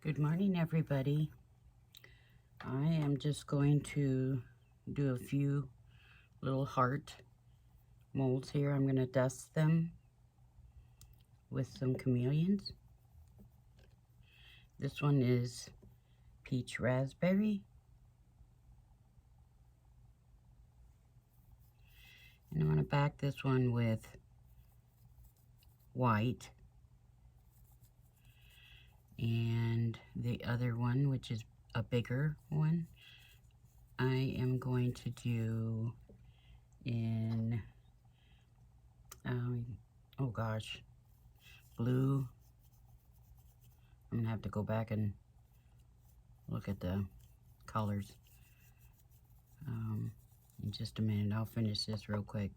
Good morning, everybody. I am just going to do a few little heart molds here. I'm going to dust them with some chameleons. This one is peach raspberry. And I'm going to back this one with white. And the other one, which is a bigger one, I am going to do in, oh gosh, blue. I'm gonna have to go back and look at the colors in just a minute. I'll finish this real quick.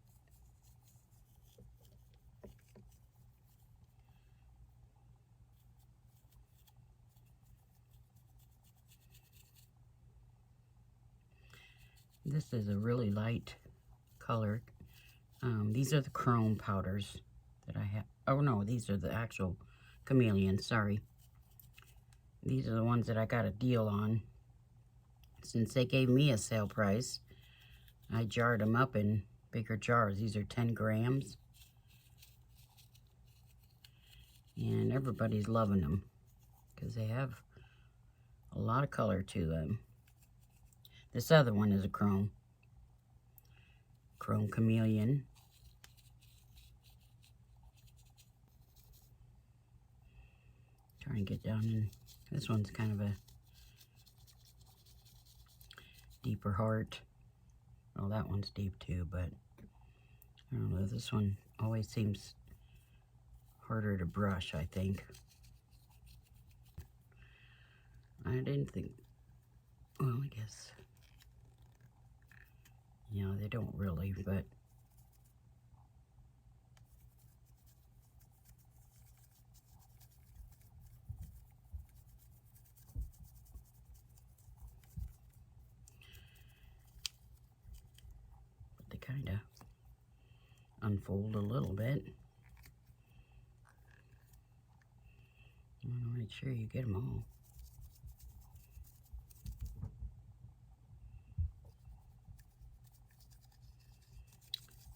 This is a really light color. These are the chrome powders that I have. Oh no, these are the actual chameleons, sorry. These are the ones that I got a deal on. Since they gave me a sale price, I jarred them up in bigger jars. These are 10 grams. And everybody's loving them because they have a lot of color to them. This other one is a chrome chameleon. Try and get down in. This one's kind of a deeper heart. Well, that one's deep too, but I don't know. This one always seems harder to brush, I think. I didn't think, well, I guess, you know, they don't really, but they kind of unfold a little bit. I want to make sure you get them all.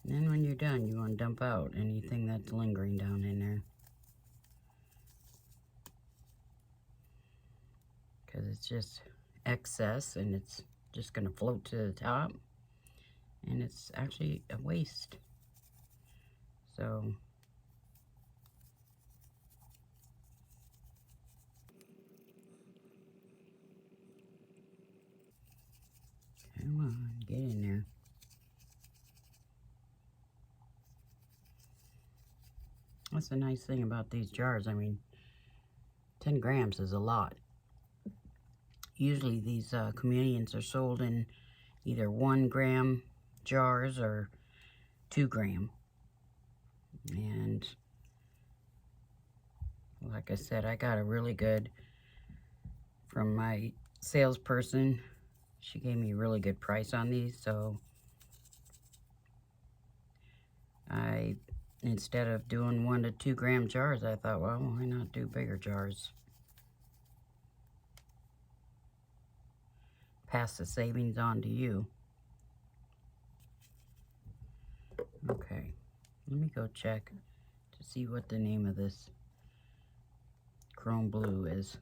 And then when you're done, you want to dump out anything that's lingering down in there. Because it's just excess and it's just going to float to the top. And it's actually a waste. So come on, get in there. That's the nice thing about these jars. I mean, 10 grams is a lot. Usually these chameleons are sold in either 1 gram jars or 2 gram. And like I said, I got a really good from my salesperson. She gave me a really good price on these, so instead of doing 1 to 2 gram jars, I thought, well, why not do bigger jars? Pass the savings on to you. Okay, let me go check to see what the name of this chrome blue is.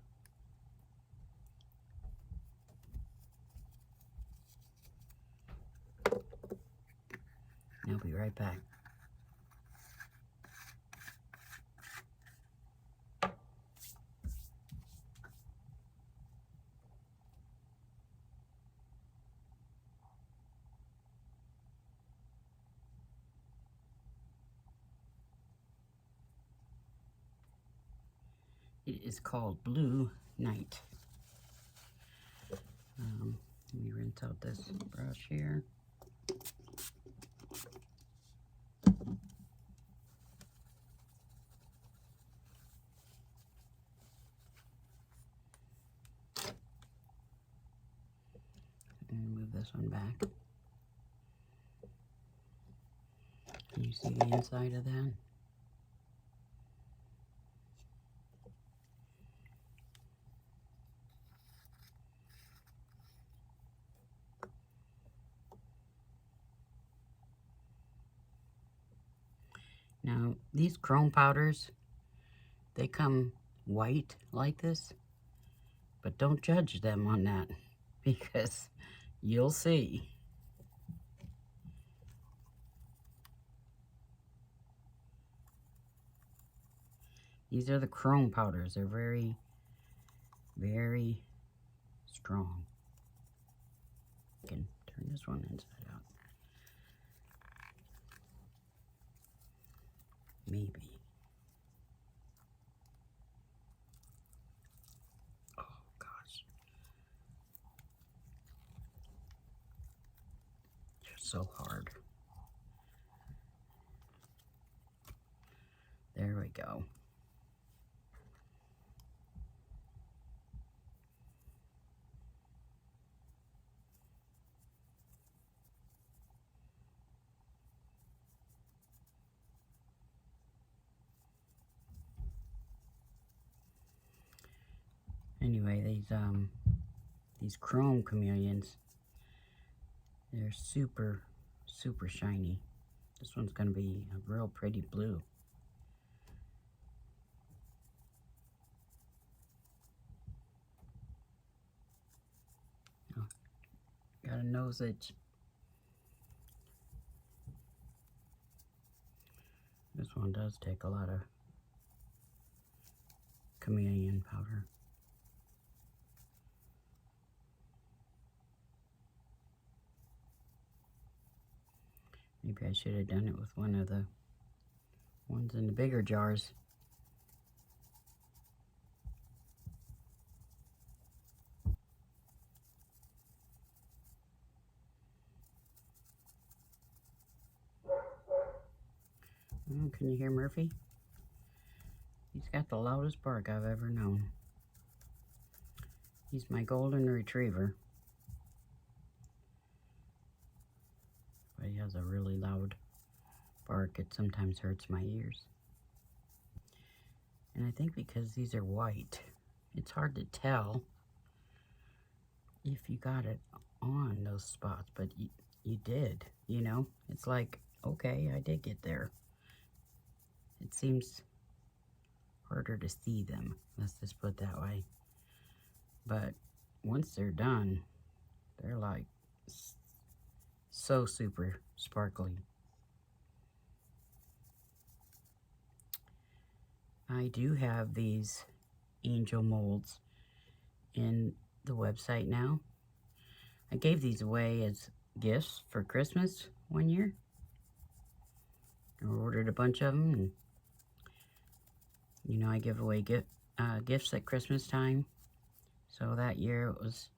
I'll be right back. It is called Blue Night. Let me rinse out this brush here. And move this one back. Can you see the inside of that? Now, these chrome powders, they come white like this, but don't judge them on that because you'll see. These are the chrome powders. They're very, very strong. I can turn this one inside out. Maybe. Oh, gosh. They're so hard. There we go. Anyway, these chrome chameleons, they're super, super shiny. This one's going to be a real pretty blue. Oh, got a nose itch. This one does take a lot of chameleon powder. Maybe I should have done it with one of the ones in the bigger jars. Oh, can you hear Murphy? He's got the loudest bark I've ever known. He's my golden retriever. But he has a really loud bark. It sometimes hurts my ears. And I think because these are white, it's hard to tell if you got it on those spots, but you did, you know? It's like, okay, I did get there. It seems harder to see them, let's just put it that way. But once they're done, they're like so super sparkly. I do have these angel molds in the website now. I gave these away as gifts for Christmas one year. I ordered a bunch of them, and you know, I give away gifts at Christmas time. So that year it was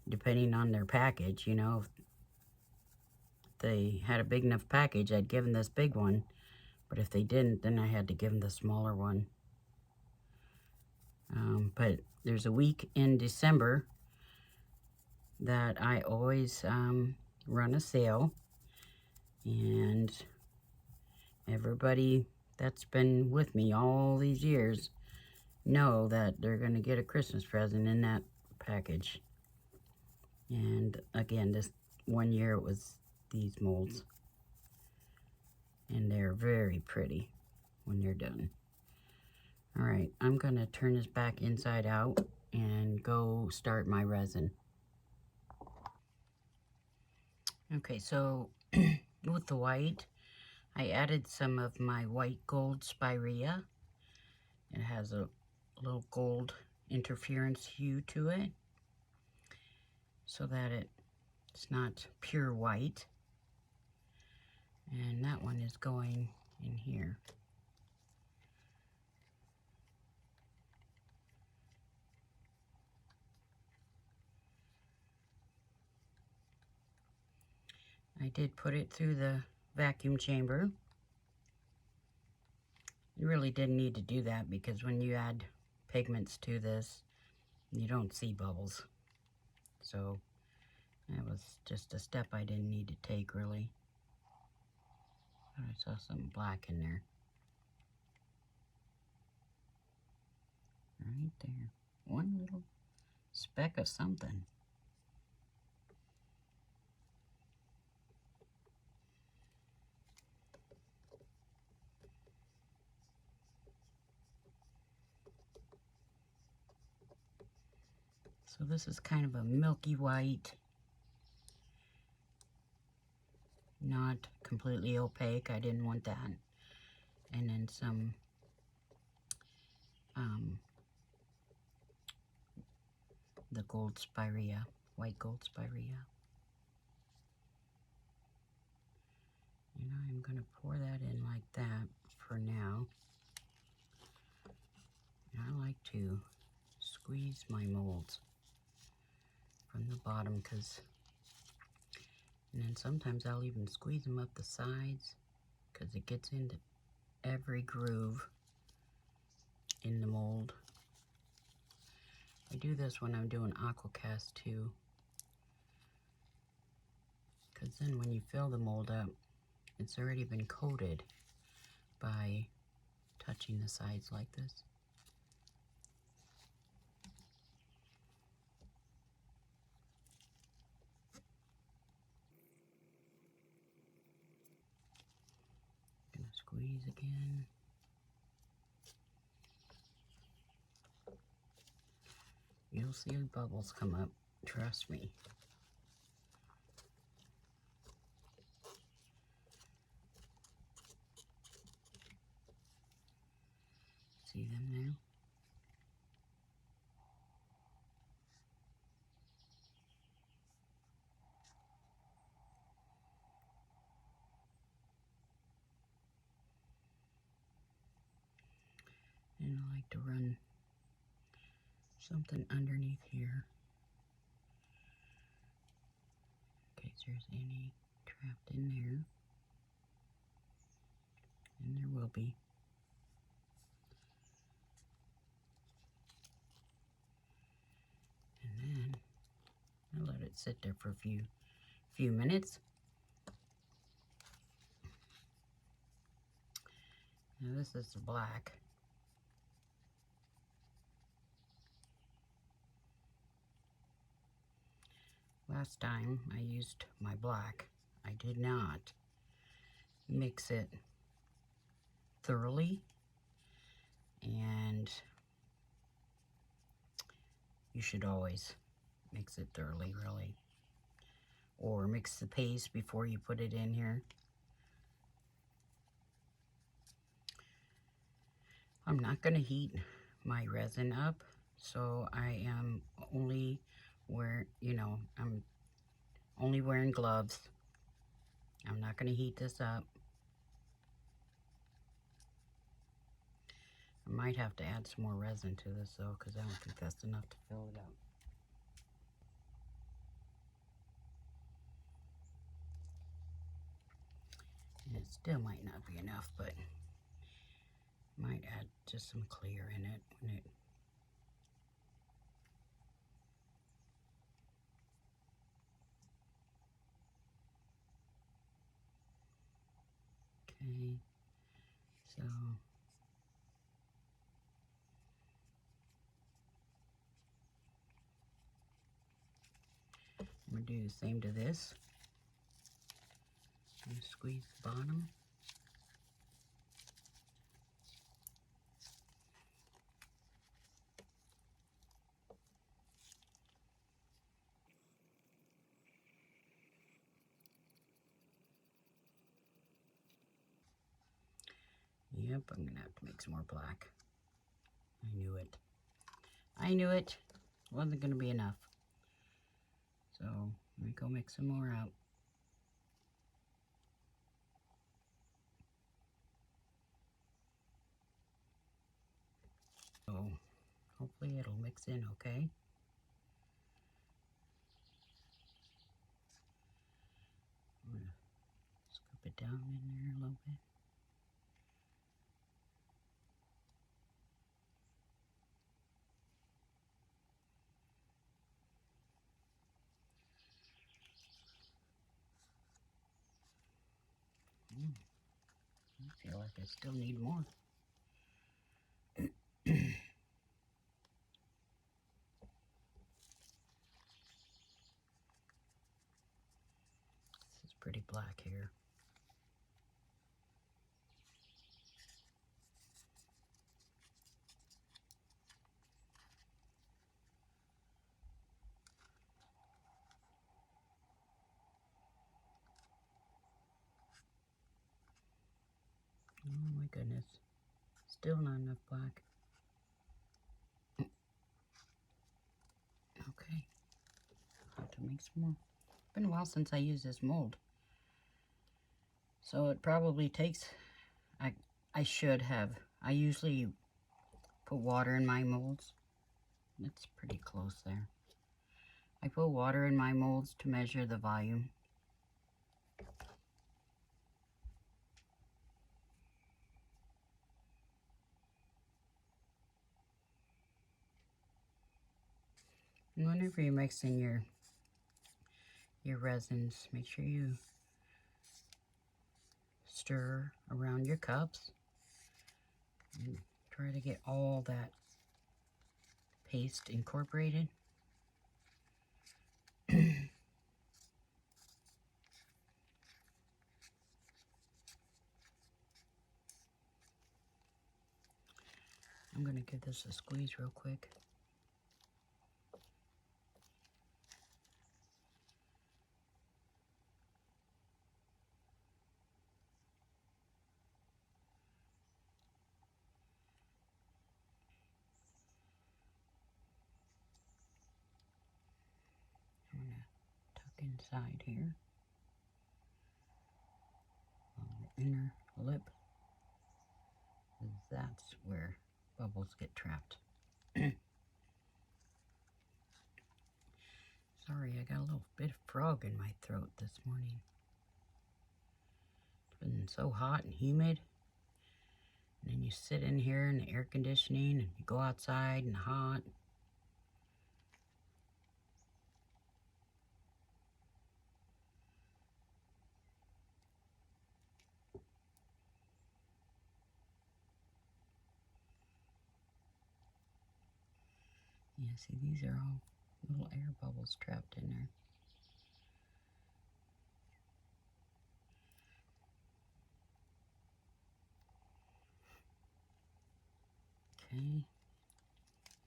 depending on their package, you know. If they had a big enough package, I'd give them this big one. But if they didn't, then I had to give them the smaller one. But there's a week in December that I always run a sale. And everybody that's been with me all these years know that they're going to get a Christmas present in that package. And again, this one year it was these molds. And they're very pretty when they're done. All right, I'm going to turn this back inside out and go start my resin. Okay, so with the white, I added some of my white gold spirea. It has a little gold interference hue to it so that it's not pure white. And that one is going in here. I did put it through the vacuum chamber. You really didn't need to do that because when you add pigments to this, you don't see bubbles. So that was just a step I didn't need to take, really. I saw some black in there. Right there. One little speck of something. So this is kind of a milky white, not completely opaque. I didn't want that. And then some the gold spirea, white gold spirea. And I'm going to pour that in like that for now. And I like to squeeze my molds from the bottom, and then sometimes I'll even squeeze them up the sides because it gets into every groove in the mold. I do this when I'm doing aquacast too, because then when you fill the mold up, it's already been coated by touching the sides like this. Gonna squeeze again. You'll see bubbles come up, trust me. See them now? And I like to run something underneath here in case there's any trapped in there. And there will be. And then I let it sit there for a few minutes. Now this is the black. Last time I used my black, I did not mix it thoroughly, and you should always mix it thoroughly, really, or mix the paste before you put it in here. I'm not going to heat my resin up, so I am only I'm only wearing gloves. I'm not going to heat this up. I might have to add some more resin to this though, because I don't think that's enough to fill it up. And it still might not be enough, but might add just some clear in it when it. Okay, so I'm going to do the same to this. I'm going to squeeze the bottom. Yep, I'm going to have to make some more black. I knew it. I knew it. Wasn't going to be enough. So, let me go mix some more up. So, hopefully it'll mix in okay. I'm going to scoop it down in there a little bit. I feel like I still need more. This is pretty black here. Oh my goodness. Still not enough black. Okay. Have to make some more. It's been a while since I used this mold. So it probably takes, I should have, I usually put water in my molds. It's pretty close there. I put water in my molds to measure the volume. And whenever you're mixing your resins, make sure you stir around your cups and try to get all that paste incorporated. I'm going to give this a squeeze real quick. I'm going to tuck inside here on the inner lip. That's where bubbles get trapped. Sorry, I got a little bit of frog in my throat this morning. It's been so hot and humid. And then you sit in here in the air conditioning and you go outside and hot. Yeah, see, these are all little air bubbles trapped in there. Okay.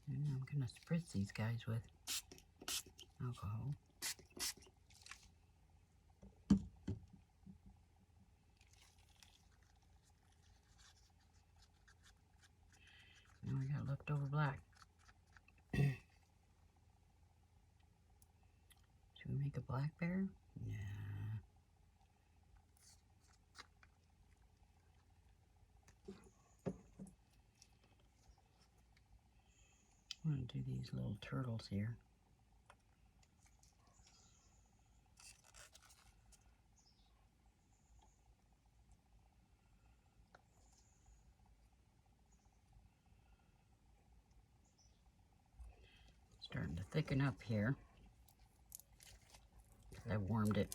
And now I'm going to spritz these guys with alcohol. Now I got leftover black. Should we make a black bear? Nah. I'm going to do these little turtles here. Starting to thicken up here. I warmed it.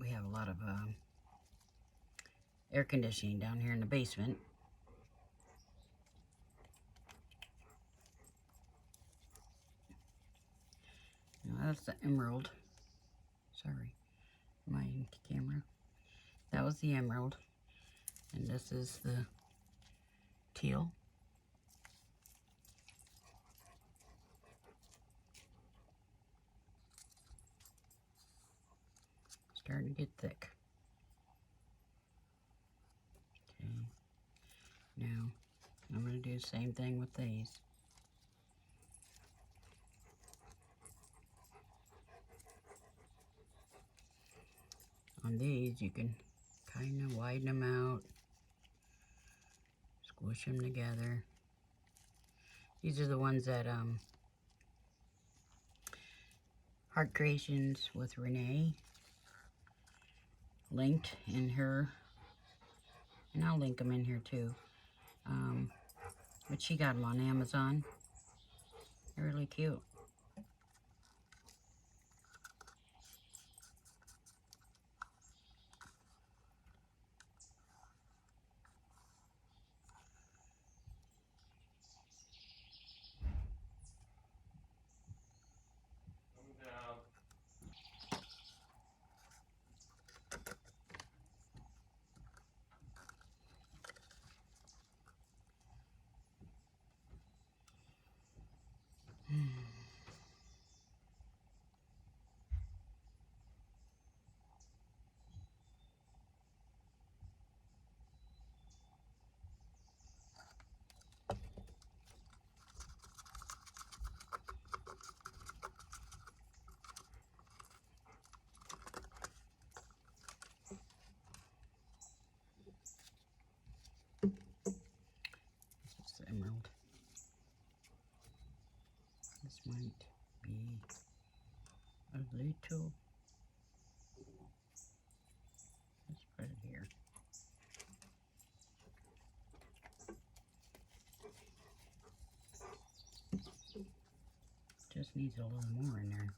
We have a lot of air conditioning down here in the basement. Now that's the emerald. Sorry, my camera. That was the emerald. And this is the teal. Starting to get thick. Okay. Now, I'm going to do the same thing with these. On these, you can kind of widen them out, squish them together. These are the ones that Heart Creations with Renee linked in her, and I'll link them in here too. But she got them on Amazon. They're really cute. might be a little, let's put it here. Just needs a little more in there.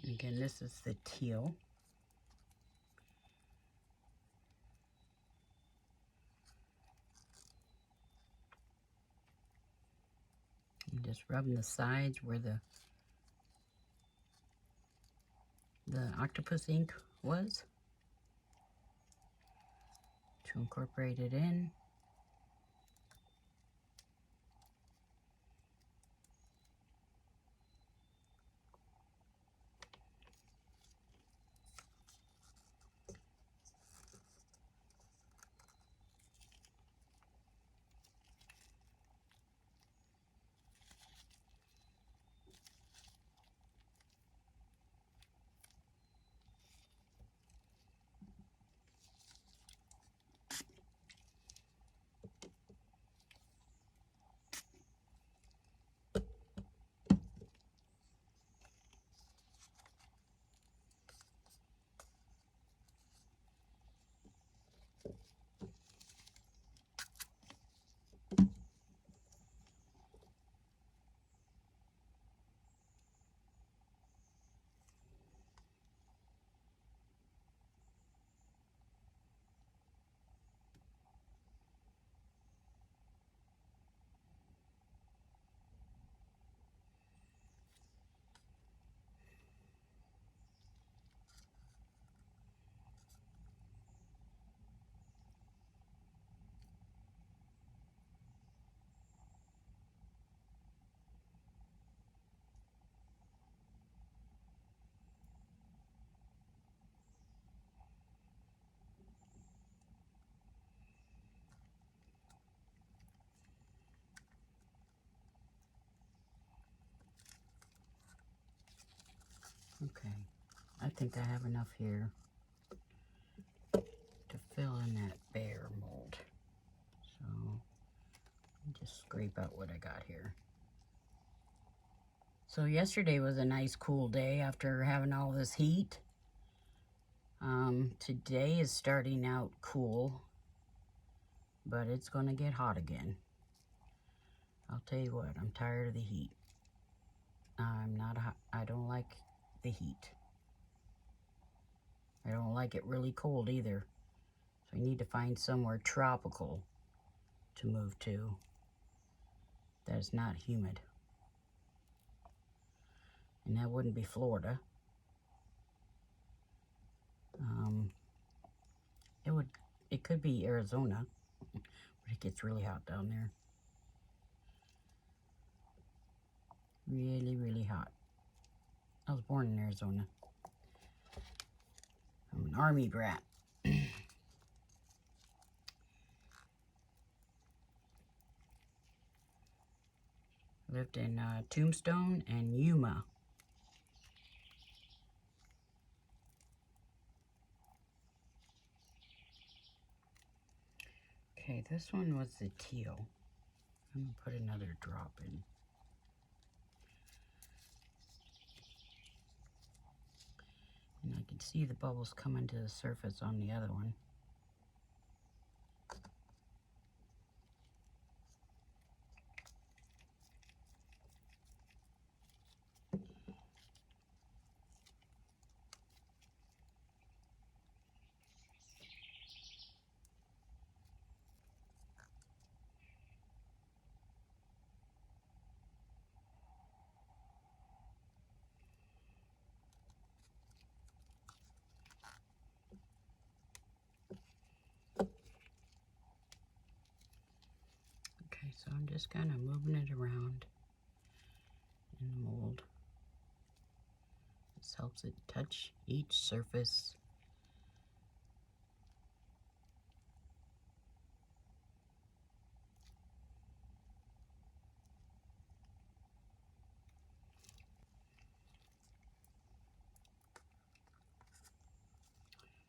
And again, this is the teal. I'm just rubbing the sides where the octopus ink was to incorporate it in. Okay, I think I have enough here to fill in that bear mold. So, just scrape out what I got here. So yesterday was a nice cool day after having all this heat. Today is starting out cool, but it's going to get hot again. I'll tell you what, I'm tired of the heat. I don't like the heat. I don't like it really cold either. So I need to find somewhere tropical to move to that is not humid. And that wouldn't be Florida. It could be Arizona, but it gets really hot down there. Really, really hot. I was born in Arizona. I'm an Army brat. Lived in Tombstone and Yuma. Okay, this one was the teal. I'm going to put another drop in. And I can see the bubbles coming to the surface on the other one. I'm just kind of moving it around in the mold. This helps it touch each surface.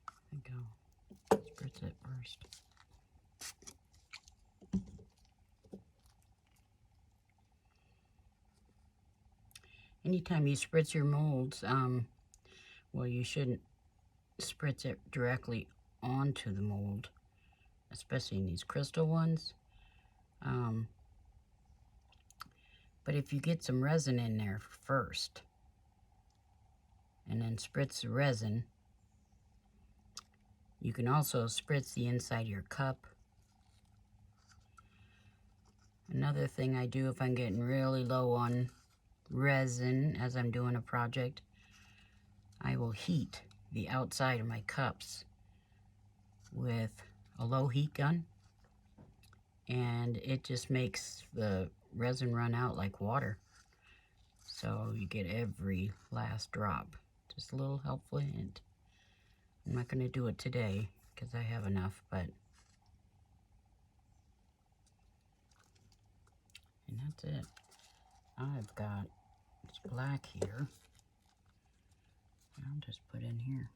I think I'll spritz it first. Anytime you spritz your molds, well, you shouldn't spritz it directly onto the mold, especially in these crystal ones. But if you get some resin in there first, and then spritz the resin, you can also spritz the inside of your cup. Another thing I do if I'm getting really low on resin as I'm doing a project, I will heat the outside of my cups with a low heat gun, and it just makes the resin run out like water, so you get every last drop. Just a little helpful hint. I'm not going to do it today because I have enough, but and that's it. I've got this black here. I'll just put in here.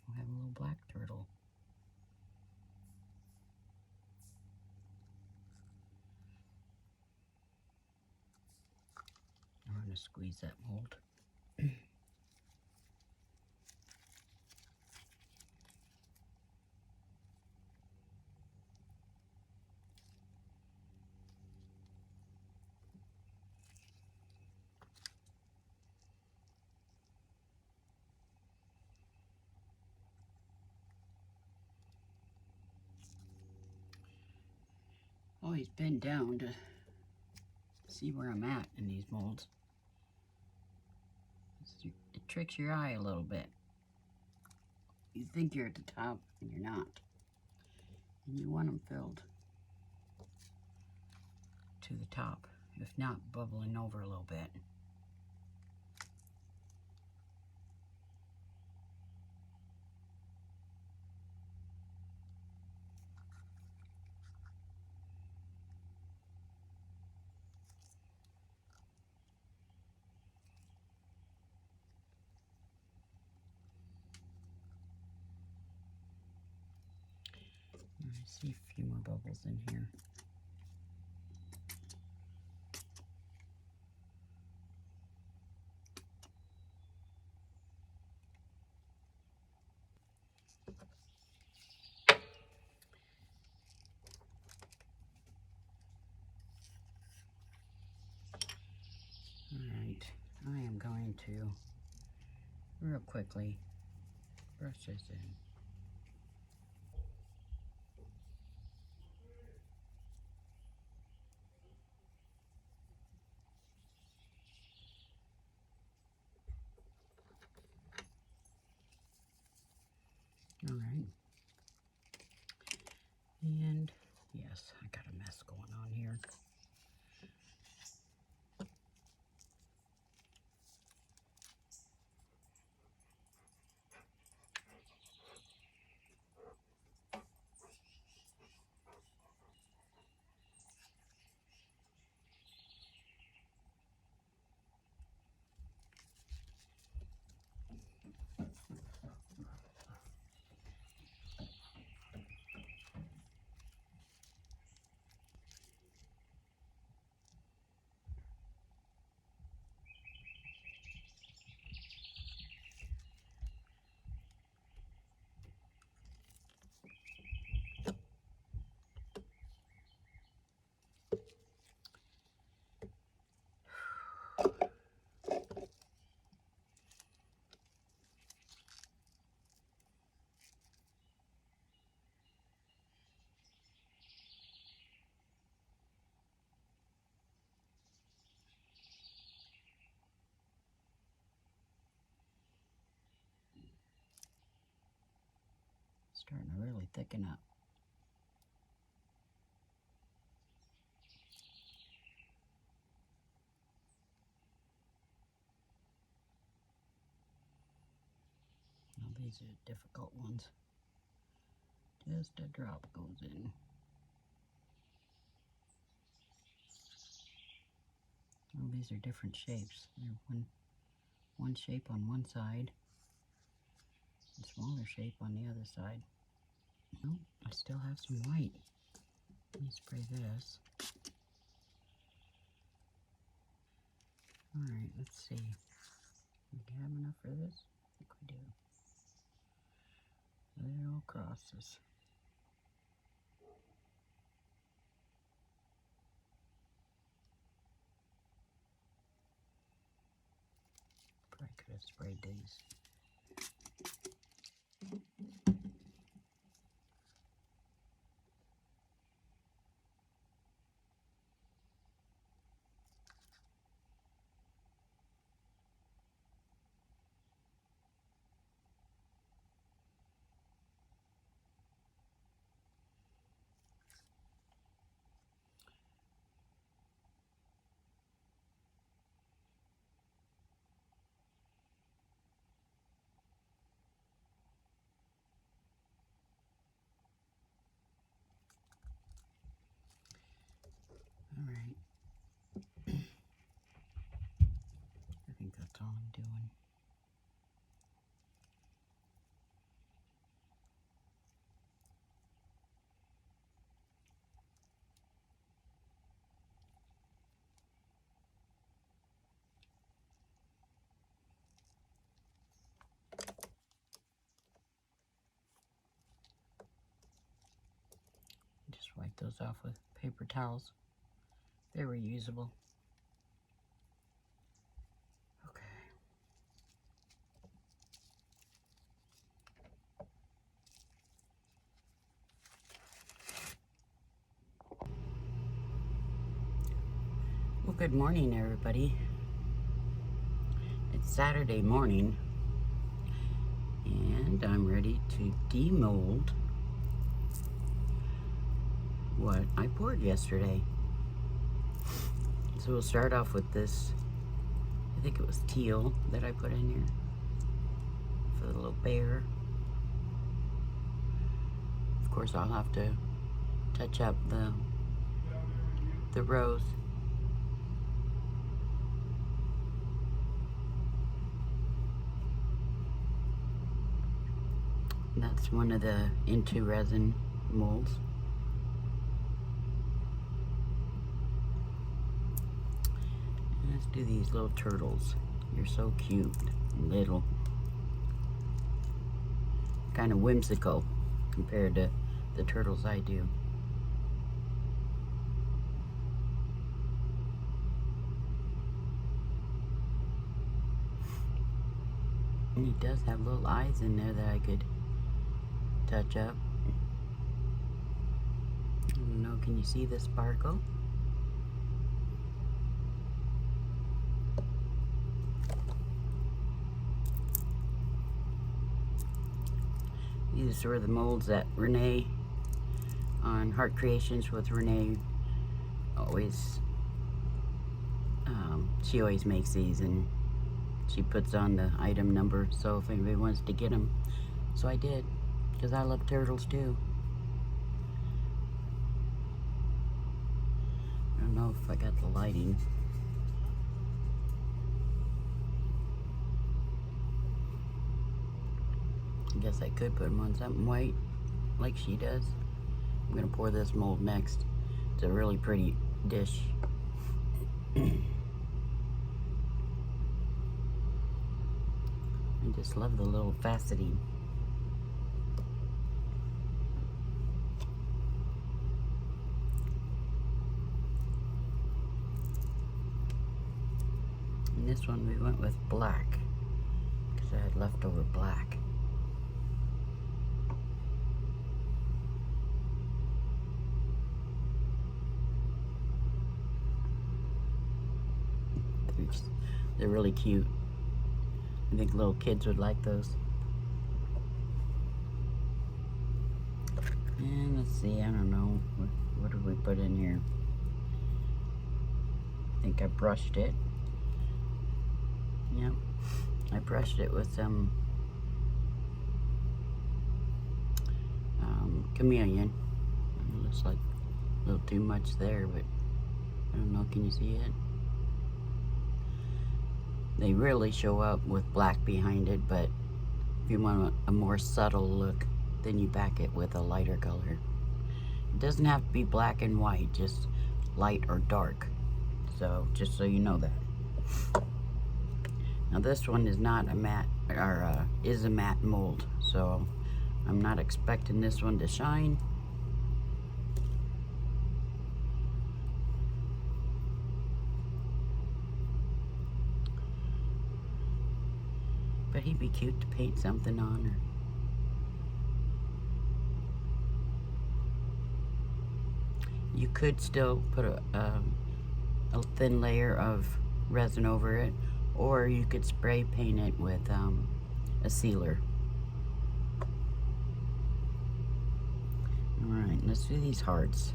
We'll have a little black turtle. I'm going to squeeze that mold. Always bend down to see where I'm at in these molds. It tricks your eye a little bit. You think you're at the top and you're not. And you want them filled to the top, if not bubbling over a little bit. I see a few more bubbles in here. Alright, I am going to real quickly brush this in. Alright. And yes, I got a mess going on here. Starting to really thicken up. Now these are difficult ones. Just a drop goes in. Well, these are different shapes. They're one shape on one side, a smaller shape on the other side. Oh, I still have some white. Let me spray this. Alright, let's see. Do we have enough for this? I think we do. Little crosses. Probably could have sprayed these. Alright. I think that's all I'm doing. Just wipe those off with paper towels. They're reusable. Okay. Well, good morning, everybody. It's Saturday morning, and I'm ready to demold what I poured yesterday. So we'll start off with this, I think it was teal that I put in here for the little bear. Of course, I'll have to touch up the rose. And that's one of the Into Resin molds. Let's do these little turtles. You're so cute, little. Kind of whimsical compared to the turtles I do. And he does have little eyes in there that I could touch up. I don't know, can you see the sparkle? These were the molds that Renee on Heart Creations with Renee always, she always makes these and she puts on the item number so if anybody wants to get them. So I did, because I love turtles too. I don't know if I got the lighting. I guess I could put them on something white, like she does. I'm gonna pour this mold next. It's a really pretty dish. I just love the little faceting. And this one we went with black, because I had leftover black. They're really cute. I think little kids would like those. And let's see, I don't know, what did we put in here? I think I brushed it. Yep, I brushed it with some chameleon. It looks like a little too much there, but I don't know, can you see it? They really show up with black behind it, but if you want a more subtle look, then you back it with a lighter color. It doesn't have to be black and white, just light or dark. So, just so you know that. Now this one is not a matte, or is a matte mold, so I'm not expecting this one to shine. But he'd be cute to paint something on her. You could still put a thin layer of resin over it, or you could spray paint it with a sealer. Alright, let's do these hearts.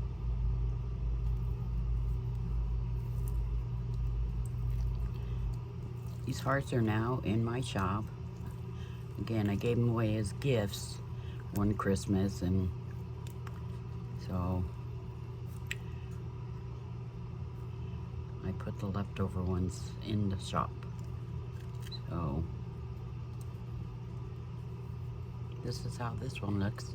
These hearts are now in my shop. Again, I gave them away as gifts one Christmas, and so I put the leftover ones in the shop. So this is how this one looks.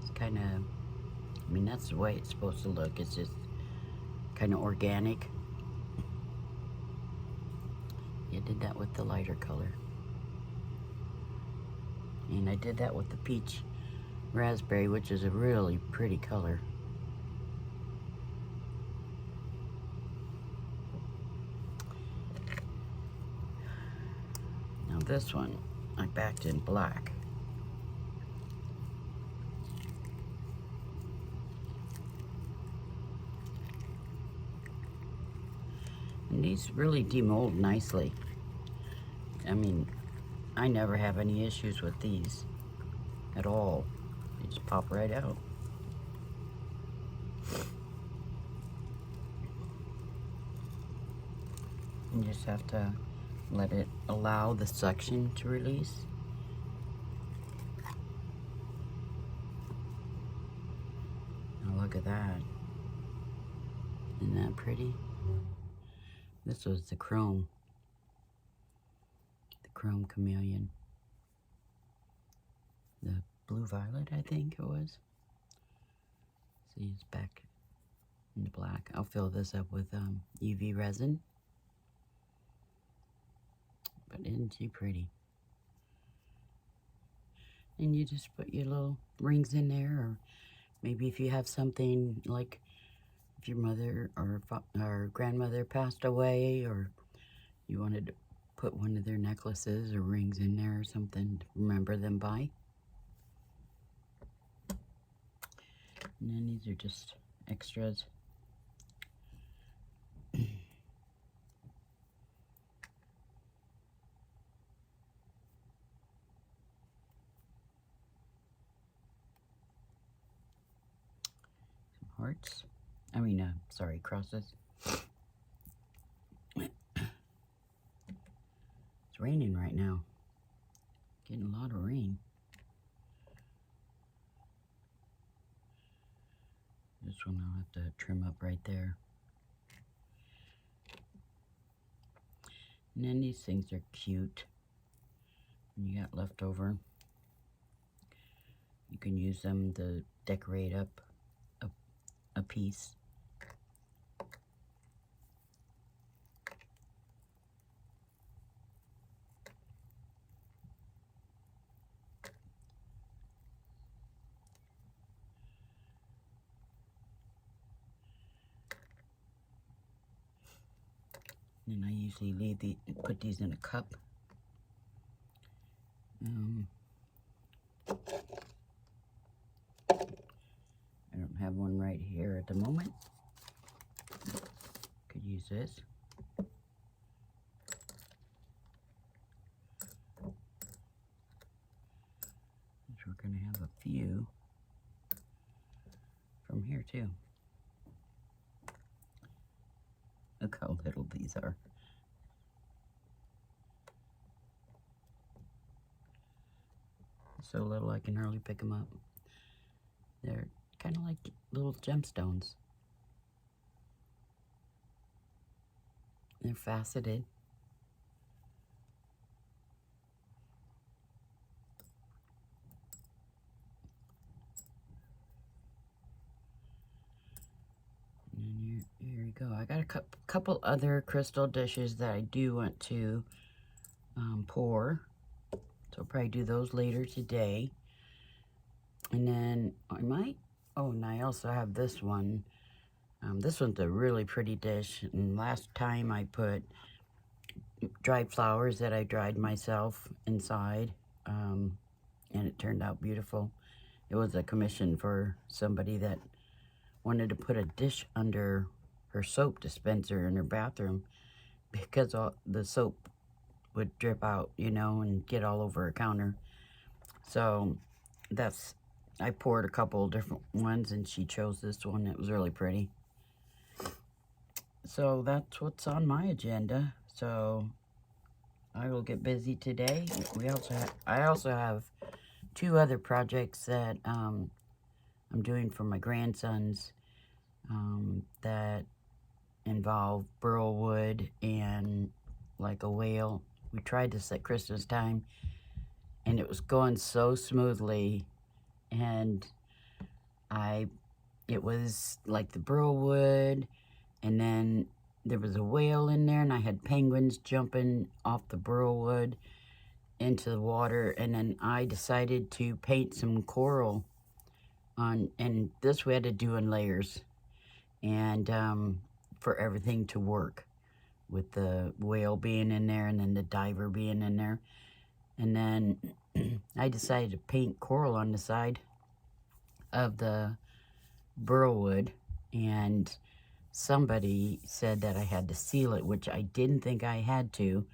It's kind of, I mean, that's the way it's supposed to look. It's just kind of organic. I did that with the lighter color. And I did that with the peach raspberry, which is a really pretty color. Now this one, I backed in black. And these really demold nicely. I mean, I never have any issues with these at all. They just pop right out. You just have to let it allow the suction to release. Now look at that. Isn't that pretty? This was the chrome chameleon. The blue violet, I think it was. See, it's back in the black. I'll fill this up with UV resin. But isn't she pretty? And you just put your little rings in there, or maybe if you have something like if your mother or grandmother passed away, or you wanted to put one of their necklaces or rings in there or something to remember them by. And then these are just extras. Some hearts. I mean, sorry, crosses. It's raining right now. Getting a lot of rain. This one I'll have to trim up right there. And then these things are cute. And you got leftover. You can use them to decorate up a piece. And I usually put these in a cup. I don't have one right here at the moment. Could use this. We're going to have a few. from here too. Look how little these are. So little I can hardly pick them up. They're kind of like little gemstones. They're faceted. And here we go. I got a couple other crystal dishes that I do want to pour. So I'll probably do those later today. And then I might, oh, and I also have this one. This one's a really pretty dish. And last time I put dried flowers that I dried myself inside. And it turned out beautiful. It was a commission for somebody that wanted to put a dish under her soap dispenser in her bathroom because all the soap would drip out, you know, and get all over her counter. So I poured a couple different ones and she chose this one. It was really pretty. So that's what's on my agenda. So I will get busy today. I also have 2 other projects that I'm doing for my grandsons that involve burl wood and like a whale. We tried this at Christmas time and it was going so smoothly, and it was like the burl wood, and then there was a whale in there, and I had penguins jumping off the burl wood into the water, and then I decided to paint some coral on, and this we had to do in layers, and for everything to work, with the whale being in there and then the diver being in there. And then I decided to paint coral on the side of the burl wood, and somebody said that I had to seal it, which I didn't think I had to,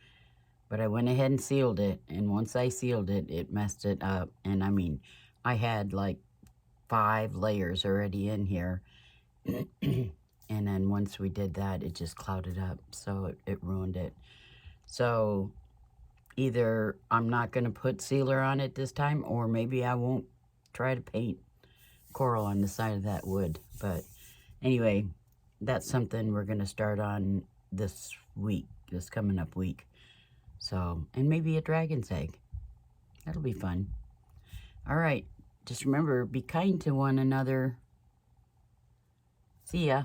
but I went ahead and sealed it, and once I sealed it, it messed it up. And I mean, I had like 5 layers already in here, and then once we did that, it just clouded up, so it ruined it. So either I'm not going to put sealer on it this time, or maybe I won't try to paint coral on the side of that wood. But anyway, that's something we're going to start on this week, this coming up week. So, and maybe a dragon's egg. That'll be fun. All right, just remember, be kind to one another. See ya.